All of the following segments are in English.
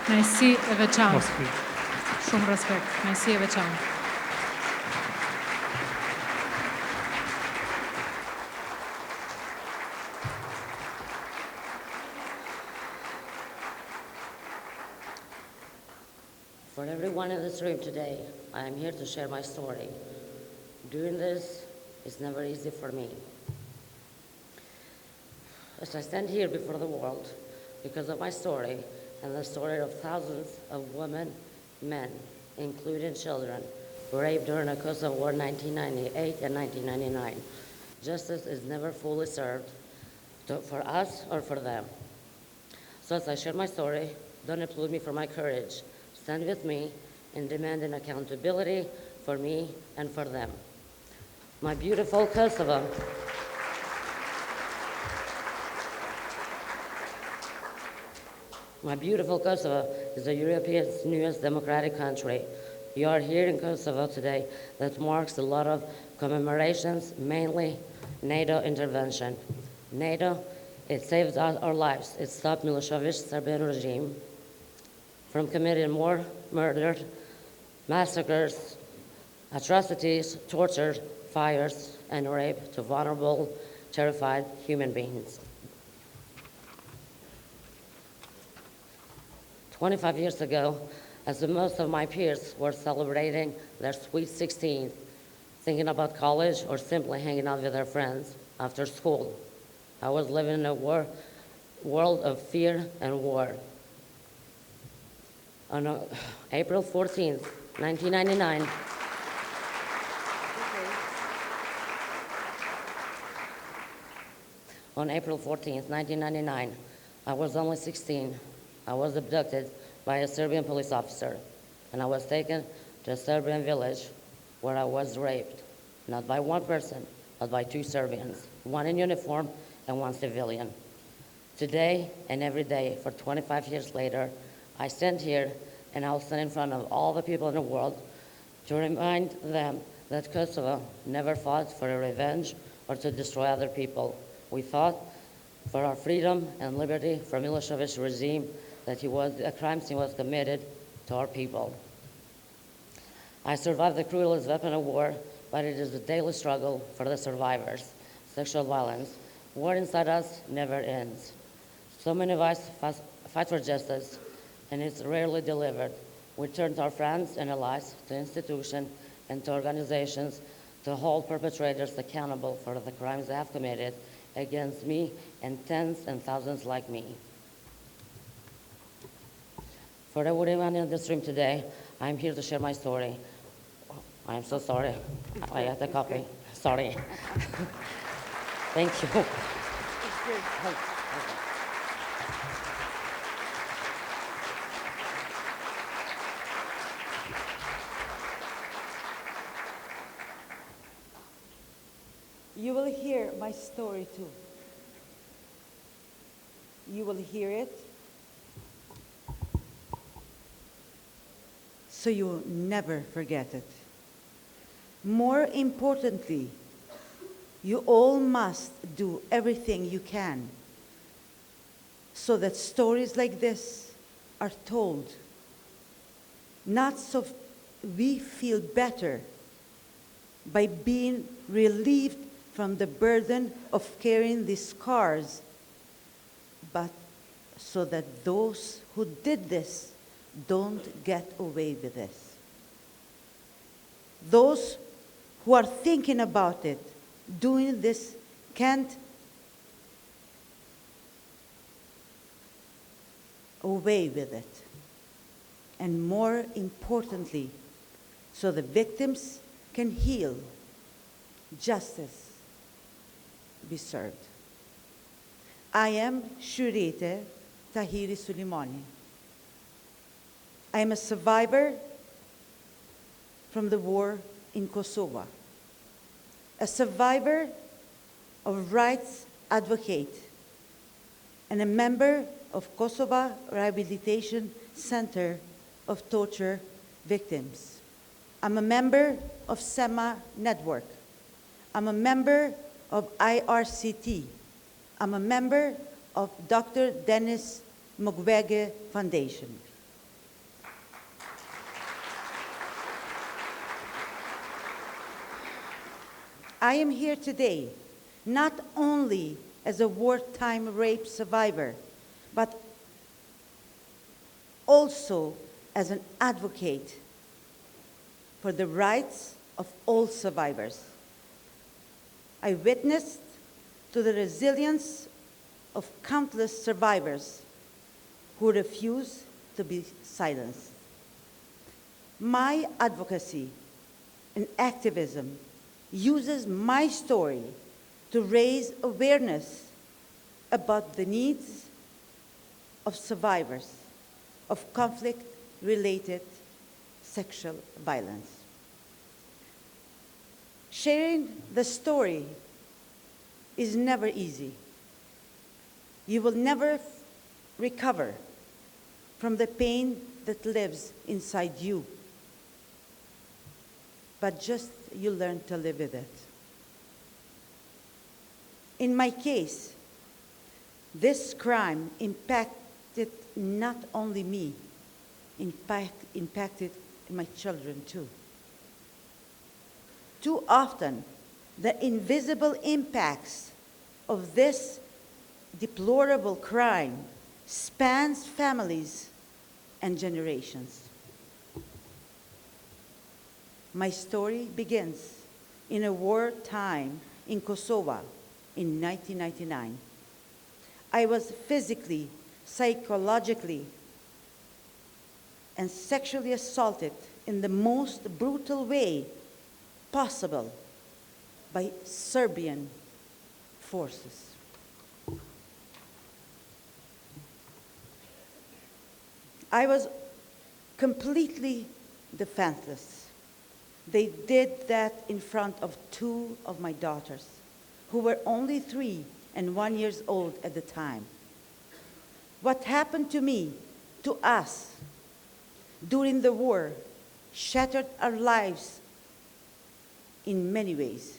Nëjësi e veçantë. Moskvi. Shumë respekt. Nëjësi e veçantë. For everyone in this room today, I am here to share my story. Doing this is never easy for me. As I stand here before the world, because of my story and the story of thousands of women, men, including children, raped during the Kosovo War 1998 and 1999. Justice is never fully served for us or for them. So as I share my story, don't applaud me for my courage. Stand with me in demanding accountability for me and for them. My beautiful Kosovo. My beautiful Kosovo is the Europe's newest democratic country. You are here in Kosovo today that marks a lot of commemorations, mainly NATO intervention. NATO, it saved our lives. It stopped Milosevic's Serbian regime from committing more murder, massacres, atrocities, torture, fires, and rape to vulnerable, terrified human beings. 25 years ago, as most of my peers were celebrating their sweet 16th, thinking about college or simply hanging out with their friends after school, I was living in a world of fear and war. On April 14th, 1999, on April 14th, 1999, I was only 16. I was abducted by a Serbian police officer, and I was taken to a Serbian village where I was raped, not by one person, but by two Serbians, one in uniform and one civilian. Today and every day for 25 years later, I stand here and I'll stand in front of all the people in the world to remind them that Kosovo never fought for a revenge or to destroy other people. We fought for our freedom and liberty from Milosevic's regime, that a crime scene was committed to our people. I survived the cruelest weapon of war, but it is a daily struggle for the survivors. Sexual violence. War inside us never ends. So many of us fight for justice, and it's rarely delivered. We turn to our friends and allies, to institutions, and to organizations to hold perpetrators accountable for the crimes they have committed against me and tens and thousands like me. For everyone in this room today, I'm here to share my story. I'm so sorry. I had a copy. Sorry. Thank you. You will hear my story too. You will hear it, so you will never forget it. More importantly, you all must do everything you can so that stories like this are told, not so we feel better by being relieved from the burden of carrying these scars, but so that those who did this don't get away with this. Those who are thinking about it, doing this, can't away with it. And more importantly, so the victims can heal, justice be served. I am Shurete Tahiri Suleimani. I am a survivor from the war in Kosovo, a survivor of rights advocate, and a member of Kosovo Rehabilitation Center of Torture Victims. I'm a member of SEMA Network. I'm a member of IRCT. I'm a member of Dr. Dennis Mukwege Foundation. I am here today not only as a wartime rape survivor, but also as an advocate for the rights of all survivors. I witnessed to the resilience of countless survivors who refuse to be silenced. My advocacy and activism uses my story to raise awareness about the needs of survivors of conflict-related sexual violence. Sharing the story is never easy. You will never recover from the pain that lives inside you, but just you learn to live with it. In my case, this crime impacted not only me, impacted my children too. Too often, the invisible impacts of this deplorable crime spans families and generations. My story begins in a wartime in Kosovo in 1999. I was physically, psychologically, and sexually assaulted in the most brutal way possible by Serbian forces. I was completely defenseless. They did that in front of two of my daughters, who were only 3 and 1 years old at the time. What happened to me, to us, during the war, shattered our lives in many ways.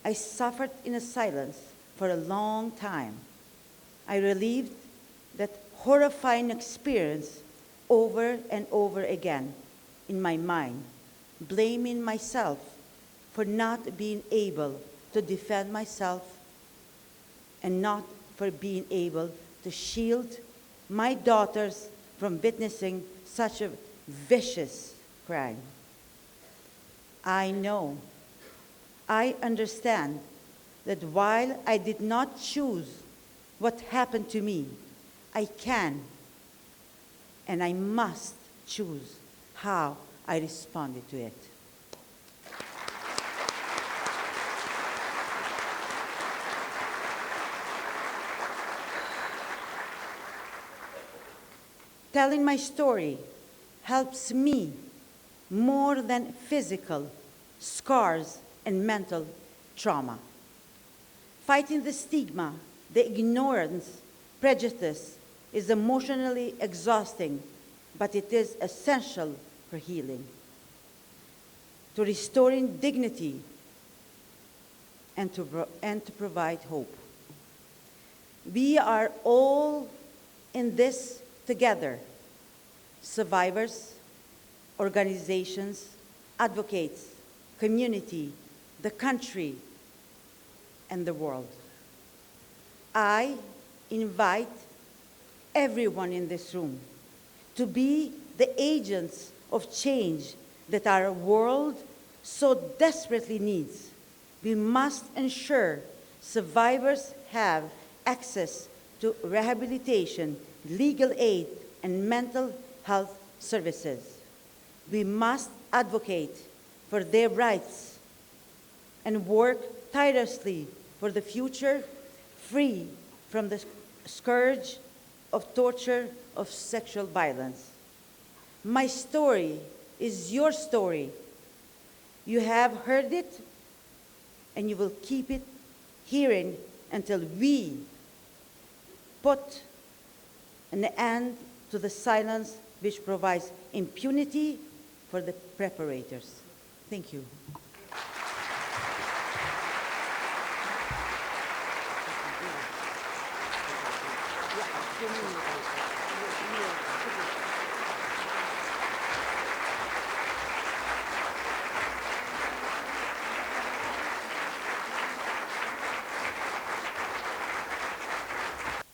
I suffered in a silence for a long time. I relived that horrifying experience over and over again in my mind, blaming myself for not being able to defend myself and not for being able to shield my daughters from witnessing such a vicious crime. I know, I understand that while I did not choose what happened to me, I can and I must choose how I responded to it. Telling my story helps me more than physical scars and mental trauma. Fighting the stigma, the ignorance, prejudice is emotionally exhausting, but it is essential for healing, to restoring dignity, and to provide hope. We are all in this together: survivors, organizations, advocates, community, the country, and the world. I invite everyone in this room to be the agents of change that our world so desperately needs. We must ensure survivors have access to rehabilitation, legal aid, and mental health services. We must advocate for their rights and work tirelessly for the future free from the scourge of torture, of sexual violence. My story is your story. You have heard it, and you will keep it hearing until we put an end to the silence which provides impunity for the perpetrators. Thank you.